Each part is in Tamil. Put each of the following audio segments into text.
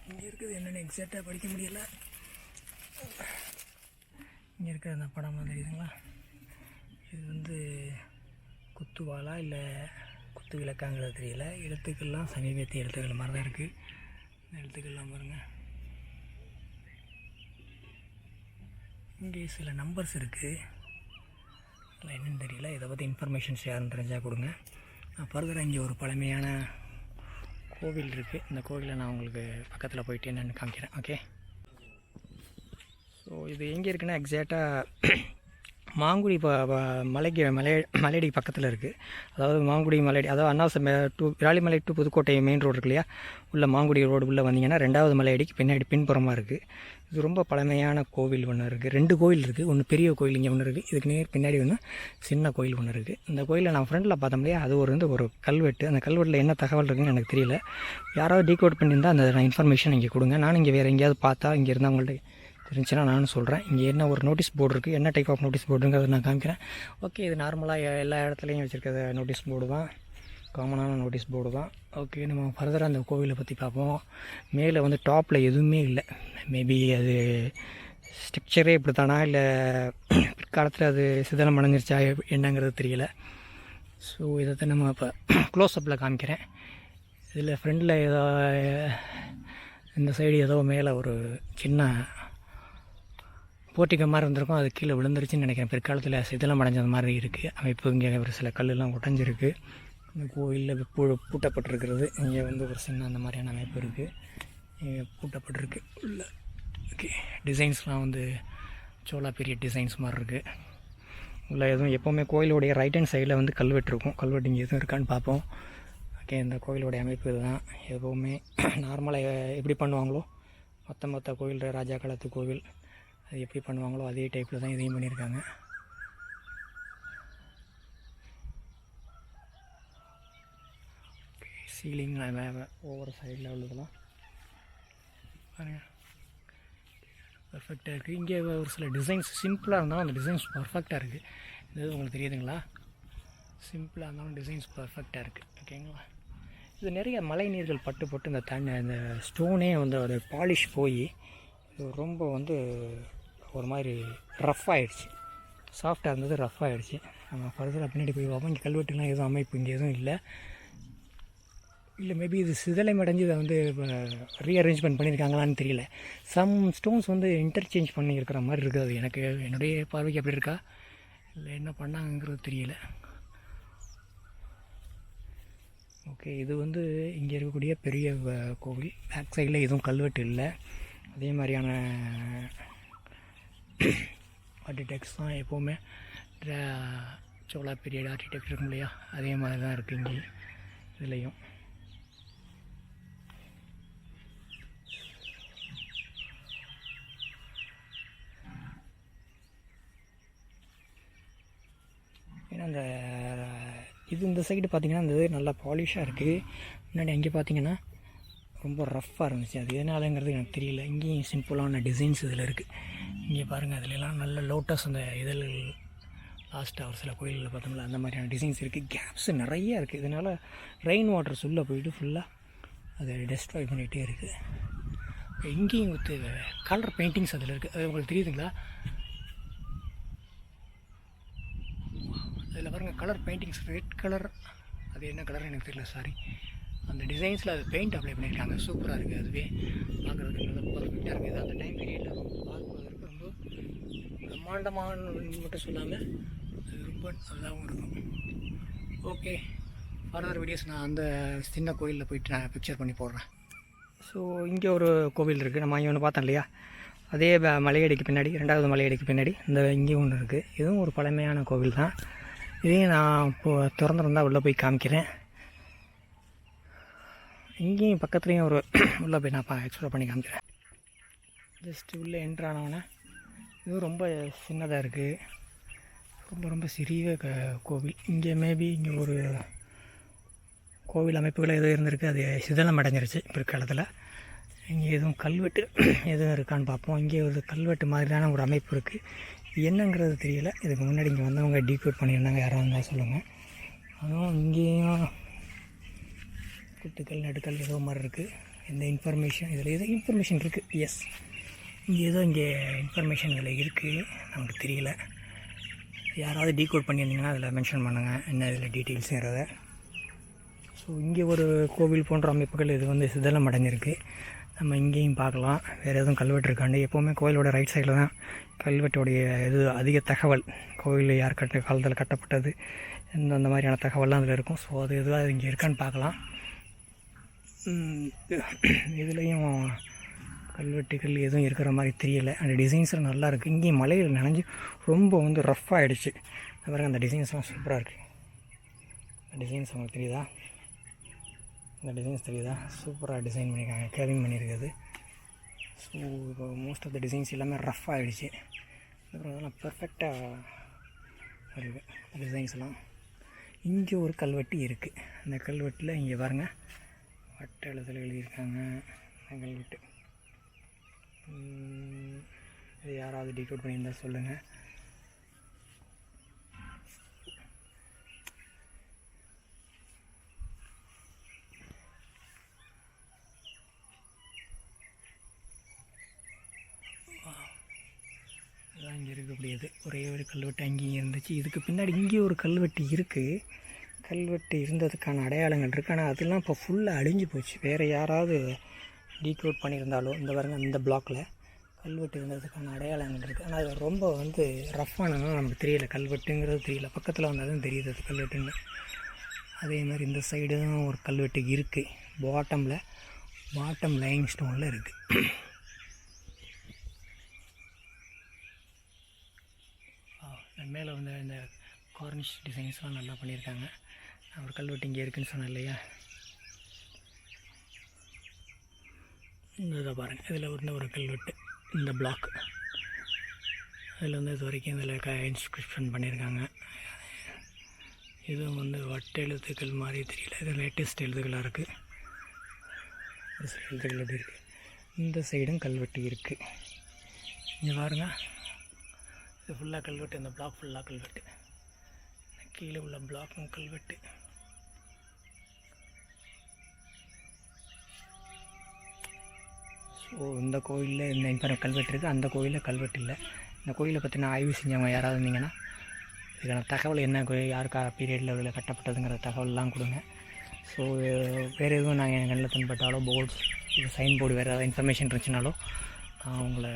இங்கே இருக்குது என்னென்னு எக்ஸாக்டாக படிக்க முடியலை. இங்கே இருக்கிற அந்த படம்லாம் தெரியுதுங்களா, இது வந்து குத்துவாலா இல்லை குத்து விளக்காங்கிறது தெரியல. எழுத்துக்கள்லாம் சமீபத்திய எழுத்துக்கள் மாதிரி தான் இருக்குது. இந்த எழுத்துக்கள்லாம் பாருங்கள். இங்கே சில நம்பர்ஸ் இருக்குது, அதெல்லாம் என்னென்னு தெரியல. இதை பற்றி இன்ஃபர்மேஷன்ஸ் யாருன்னு தெரிஞ்சால் கொடுங்க. ஃபர்தராக இங்கே ஒரு பழமையான கோவில் இருக்குது. இந்த கோவிலை நான் உங்களுக்கு பக்கத்தில் போயிட்டு என்னென்னு காமிக்கிறேன். ஓகே, ஸோ இது எங்கே இருக்குன்னா எக்ஸாக்டாக மாங்குடி மலையடி பக்கத்தில் இருக்குது. அதாவது மாங்குடி மலையடி, அதாவது அண்ணாசம் to Viralimalai to Pudukkottai main road இருக்கு இல்லையா, உள்ள மாங்குடி ரோடு உள்ளே வந்தீங்கன்னா 2வது மலையடிக்கு பின்புறமாக இருக்குது. இது ரொம்ப பழமையான கோவில் ஒன்று இருக்குது. 2 கோவில் இருக்குது. ஒன்று பெரிய கோவில் இங்கே ஒன்று இருக்குது, இதுக்கு நேர் பின்னாடி ஒன்று சின்ன கோயில் ஒன்று இருக்குது. இந்த கோயிலில் நான் ஃப்ரெண்டில் பார்த்தோம் இல்லையா, அது ஒரு கல்வெட்டு. அந்த கல்வெட்டில் என்ன தகவல் இருக்குன்னு எனக்கு தெரியல. யாராவது டீகோட் பண்ணியிருந்தால் அந்த இன்ஃபர்மேஷன் இங்கே கொடுங்க. நானும் இங்கே வேறு எங்கேயாவது பார்த்தா இங்கே இருந்தால் அவங்கள்ட்ட இருந்துச்சுன்னா நானும் சொல்கிறேன். இங்கே என்ன ஒரு நோட்டீஸ் போர்டு இருக்குது, என்ன டைப் ஆஃப் நோட்டீஸ் போர்டுங்கிறத நான் காமிக்கிறேன். ஓகே, இது நார்மலாக எல்லா இடத்துலையும் வச்சுருக்கிற நோட்டீஸ் போர்டு தான், காமனான நோட்டீஸ் போர்டு தான். ஓகே, நம்ம ஃபர்தராக அந்த கோவிலை பற்றி பார்ப்போம். மேலே வந்து டாப்பில் எதுவுமே இல்லை. மேபி அது ஸ்ட்ரக்சரே இப்படி தானா இல்லை பிற்காலத்தில் அது சிதலம் அடைஞ்சிருச்சா என்னங்கிறது தெரியல. ஸோ இதை நம்ம இப்போ க்ளோஸ்அப்பில் காமிக்கிறேன். இதில் ஃப்ரெண்டில் ஏதோ இந்த சைடு ஏதோ மேலே ஒரு சின்ன போட்டிக்க மாதிரி இருந்திருக்கும், அது கீழே விழுந்துருச்சுன்னு நினைக்கிறேன். பிற்காலத்தில் சிதலம் அடைஞ்சது மாதிரி இருக்குது அமைப்பு. இங்கே ஒரு சில கல்லெலாம் உடஞ்சிருக்கு. இந்த கோயிலில் பூட்டப்பட்டிருக்கிறது. இங்கே வந்து ஒரு சின்ன அந்த மாதிரியான அமைப்பு இருக்குது, இங்கே பூட்டப்பட்டிருக்கு உள்ள. ஓகே, டிசைன்ஸ்லாம் வந்து சோளா பீரியட் டிசைன்ஸ் மாதிரி இருக்குது. உள்ள எதுவும் எப்போவுமே கோயிலுடைய ரைட் ஹேண்ட் சைடில் வந்து கல்வெட்டு இருக்கும். கல்வெட்டு இங்கே எதுவும் இருக்கான்னு பார்ப்போம். ஓகே, இந்த கோயிலுடைய அமைப்பு இதுதான். எப்போவுமே நார்மலாக எப்படி பண்ணுவாங்களோ மொத்த கோயில், ராஜா காலத்து கோவில் அது எப்படி பண்ணுவாங்களோ அதே டைப்பில் தான் இதையும் பண்ணியிருக்காங்க. சீலிங் ஒவ்வொரு சைடில் உள்ளதெல்லாம் பாருங்கள் பர்ஃபெக்டாக இருக்குது. இங்கே ஒரு சில டிசைன்ஸ் சிம்பிளாக இருந்தாலும் அந்த டிசைன்ஸ் பர்ஃபெக்டாக இருக்குது. இது உங்களுக்கு தெரியுதுங்களா, சிம்பிளாக இருந்தாலும் டிசைன்ஸ் பர்ஃபெக்டாக இருக்குது. ஓகேங்களா, இது நிறைய மழை நீர்கள் பட்டு இந்த ஸ்டோனே வந்து அது பாலிஷ் போய் இது ரொம்ப வந்து ஒரு மாதிரி ரஃப் ஆகிடுச்சு. சாஃப்டாக இருந்தது ரஃப் ஆகிடுச்சு. நம்ம ஃபர்தராக பின்னாடி போய் பார்ப்போம். இங்கே கல்வெட்டுலாம் எதுவும் அமைப்பு இங்கே எதுவும் இல்லை. மேபி இது சிதலம் அடைஞ்சு இதை வந்து ரீஅரேஞ்ச்மெண்ட் பண்ணியிருக்காங்களான்னு தெரியல. சம் ஸ்டோன்ஸ் வந்து இன்டர்சேஞ்ச் பண்ணியிருக்கிற மாதிரி இருக்குது. அது எனக்கு என்னுடைய பார்வைக்கு அப்படி இருக்கா இல்லை என்ன பண்ணாங்கிறது தெரியல. ஓகே, இது வந்து இங்கே இருக்கக்கூடிய பெரிய கோவில். பேக் சைடில் எதுவும் கல்வெட்டு இல்லை. அதே மாதிரியான ஆர்கிடெக்ட்ஸ் தான் எப்போவுமே சோளா பீரியட் ஆர்கிடெக்ட் இருக்கும் இல்லையா, அதே மாதிரி தான் இருக்குது இங்கே இதுலேயும். ஏன்னா இந்த சைடு பார்த்திங்கன்னா இந்த நல்லா பாலிஷாக இருக்குது. முன்னாடி அங்கே பார்த்திங்கன்னா ரொம்ப ரஃப்பாக இருந்துச்சு. அது எதனாலங்கிறது எனக்கு தெரியல. இங்கேயும் சிம்பிளான டிசைன்ஸ் இதில் இருக்குது. இங்கே பாருங்கள், அதிலெல்லாம் நல்ல லோட்டஸ் அந்த இதழ்கள் லாஸ்ட்டாக ஒரு சில கோயில்களில் பார்த்தோம்ல அந்த மாதிரியான டிசைன்ஸ் இருக்குது. கேப்ஸ் நிறையா இருக்குது. இதனால் ரெயின் வாட்டர்ஸ் உள்ளே போயிட்டு ஃபுல்லாக அதை டெஸ்ட்ராய் பண்ணிகிட்டே இருக்குது. இங்கேயும் வித்து கலர் பெயிண்டிங்ஸ் அதில் இருக்குது. அது உங்களுக்கு தெரியுதுங்களா, அதில் பாருங்கள் கலர் பெயிண்டிங்ஸ், ரெட் கலர், அது என்ன கலர் எனக்கு தெரியல, சாரி. அந்த டிசைன்ஸில் அது பெயிண்ட் அப்ளை பண்ணியிருக்காங்க. சூப்பராக இருக்குது. அதுவே பார்க்குறதுக்கு நல்லா பர்ஃபெக்டாக இருக்குது. அது அந்த டைம் பீரியடில் பார்க்குறதுக்கு ரொம்ப பிரம்மாண்டமானு மட்டும் சொல்லாமல் அது ரொம்ப நல்லாவும் இருக்கும். ஓகே, ஃபர்தர் வீடியோஸ் நான் அந்த சின்ன கோயிலில் போயிட்டு நான் பிக்சர் பண்ணி போடுறேன். ஸோ இங்கே ஒரு கோவில் இருக்குது. நம்ம இங்கே ஒன்று பார்த்தோம் இல்லையா, அதே மலையடிக்கு பின்னாடி 2வது மலையடிக்கு பின்னாடி இங்கேயும் ஒன்று இருக்குது. இதுவும் ஒரு பழமையான கோவில் தான். இதையும் நான் இப்போது திறந்துருந்தால் உள்ளே போய் காமிக்கிறேன். இங்கேயும் பக்கத்துலேயும் ஒரு உள்ளே போய் நான் எக்ஸ்ப்ளோர் பண்ணி காமிக்கிறேன். ஜஸ்ட்டு உள்ளே என்ட்ரானவொன்னே இதுவும் ரொம்ப சின்னதாக இருக்குது. ரொம்ப சிறிய கோவில். இங்கே மேபி இங்கே ஒரு கோவில் அமைப்புகள் எதுவும் இருந்திருக்கு, அது சிதலம் அடைஞ்சிருச்சு பிற்காலத்தில். இங்கே எதுவும் கல்வெட்டு எதுவும் இருக்கான்னு பார்ப்போம். இங்கே ஒரு கல்வெட்டு மாதிரியான ஒரு அமைப்பு இருக்குது. என்னங்கிறது தெரியல. இதுக்கு முன்னாடி இங்கே வந்தவங்க டீகோட் பண்ணியிருந்தாங்க, யாராவது இருந்தால் சொல்லுங்கள். அதுவும் இங்கேயும் குட்டுக்கல் நடுக்கல் ஏதோ மாதிரி இருக்குது. இந்த இன்ஃபர்மேஷன் இதில் ஏதோ இன்ஃபர்மேஷன் இருக்குது. எஸ், இங்கே இன்ஃபர்மேஷன் இதில் இருக்குது, நமக்கு தெரியல. யாராவது டீகோட் பண்ணியிருந்தீங்கன்னா அதில் மென்ஷன் பண்ணுங்கள் என்ன இதில் டீட்டெயில்ஸுங்கிறத. ஸோ இங்கே ஒரு கோவில் போன்ற அமைப்புகள் இது வந்து சிதலம் அடைஞ்சிருக்கு. நம்ம இங்கேயும் பார்க்கலாம். வேறு எதுவும் கல்வெட்டு இருக்காண்டு. எப்போவுமே கோயிலோட ரைட் சைடில் தான் கல்வெட்டுடைய இது அதிக தகவல், கோவில் யார் காலத்தில் கட்டப்பட்டது, அந்த மாதிரியான தகவல்லாம் அதில் இருக்கும். ஸோ அது எதுவாக இங்கே இருக்கான்னு பார்க்கலாம். இதுலேயும் கல்வெட்டுகள் எதுவும் இருக்கிற மாதிரி தெரியலை. அந்த டிசைன்ஸ்லாம் நல்லா இருக்குது. இங்கேயும் மலையில் நனைஞ்சு ரொம்ப வந்து ரஃப் ஆகிடுச்சு. பாருங்க, அந்த டிசைன்ஸ்லாம் சூப்பராக இருக்குது. அந்த டிசைன்ஸ் உங்களுக்கு தெரியுதா? இந்த டிசைன்ஸ் தெரியுதா? சூப்பராக டிசைன் பண்ணியிருக்காங்க, கேவிங் பண்ணியிருக்குது. ஸோ இப்போ மோஸ்ட் ஆஃப் த டிசைன்ஸ் எல்லாமே ரஃப் ஆகிடுச்சு. அப்புறம் அதெல்லாம் பர்ஃபெக்டாக இருக்குது டிசைன்ஸ்லாம். இங்கே ஒரு கல்வெட்டு இருக்குது. அந்த கல்வெட்டில் இங்கே பாருங்கள், வட்ட எழுத்தில் எழுதியிருக்காங்க. அந்த கல்வெட்டு இது யாராவது டீகோட் பண்ணியிருந்தால் சொல்லுங்கள். அதான் இங்கே இருக்கக்கூடியது ஒரே ஒரு கல்வெட்டு அங்கேயும் இருந்துச்சு. இதுக்கு பின்னாடி இங்கே ஒரு கல்வெட்டு இருக்குது. கல்வெட்டு இருந்ததுக்கான அடையாளங்கள் இருக்குது. ஆனால் அதெல்லாம் இப்போ ஃபுல்லாக அழிஞ்சு போச்சு. வேறு யாராவது டீகோட் பண்ணியிருந்தாலும் இந்த பாருங்க, இந்த பிளாக்கில் கல்வெட்டு இருந்ததுக்கான அடையாளங்கள் இருக்குது. ஆனால் அது ரொம்ப வந்து ரஃப்பானதுனால நமக்கு தெரியல, கல்வெட்டுங்கிறது தெரியல. பக்கத்தில் வந்தால் தெரியுது அது கல்வெட்டுன்னு. அதே மாதிரி இந்த சைடு தான் ஒரு கல்வெட்டு இருக்குது. பாட்டம் லைம் ஸ்டோனில் இருக்குது. மேலே வந்து இந்த கார்னிஷ் டிசைன்ஸ்லாம் நல்லா பண்ணியிருக்காங்க. ஒரு கல்வெட்டு இங்கே இருக்குதுன்னு சொன்னேன் இல்லையா? இதை பாருங்கள், இதில் வந்து ஒரு கல்வெட்டு, இந்த பிளாக் அதில் வந்து இது வரைக்கும் இதில் இன்ஸ்கிரிப்ஷன் பண்ணியிருக்காங்க. இதுவும் வந்து வட்ட எழுத்துக்கள் மாதிரி தெரியல, இது லேட்டஸ்ட் எழுத்துக்களாக இருக்குது. எழுத்துக்கள் எப்படி இருக்குது? இந்த சைடும் கல்வெட்டு இருக்குது. இங்கே பாருங்கள், இது ஃபுல்லாக கல்வெட்டு. இந்த பிளாக் ஃபுல்லாக கல்வெட்டு. கீழே உள்ள பிளாக்கும் கல்வெட்டு. ஸோ இந்த கோயிலில் இந்த கல்வெட்டு இருக்குது, அந்த கோயிலில் கல்வெட்டு இல்லை. இந்த கோயிலை பற்றின ஆய்வு செஞ்சவங்க யாராவது இருந்தீங்கன்னா இதுக்கான தகவல் என்ன, யாருக்கா பீரியடில் உள்ள கட்டப்பட்டதுங்கிற தகவல்லாம் கொடுங்க. ஸோ வேறு எதுவும் நாங்கள் என் கண்ணில் தென்பட்டாலோ, போர்ட்ஸ் இது சைன் போர்டு வேறு ஏதாவது இன்ஃபர்மேஷன் இருந்துச்சுனாலோ நான் உங்களை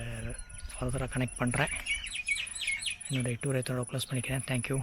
ஃபர்தராக கனெக்ட் பண்ணுறேன். என்னுடைய டூரை க்ளோஸ் பண்ணிக்கிறேன். தேங்க்யூ.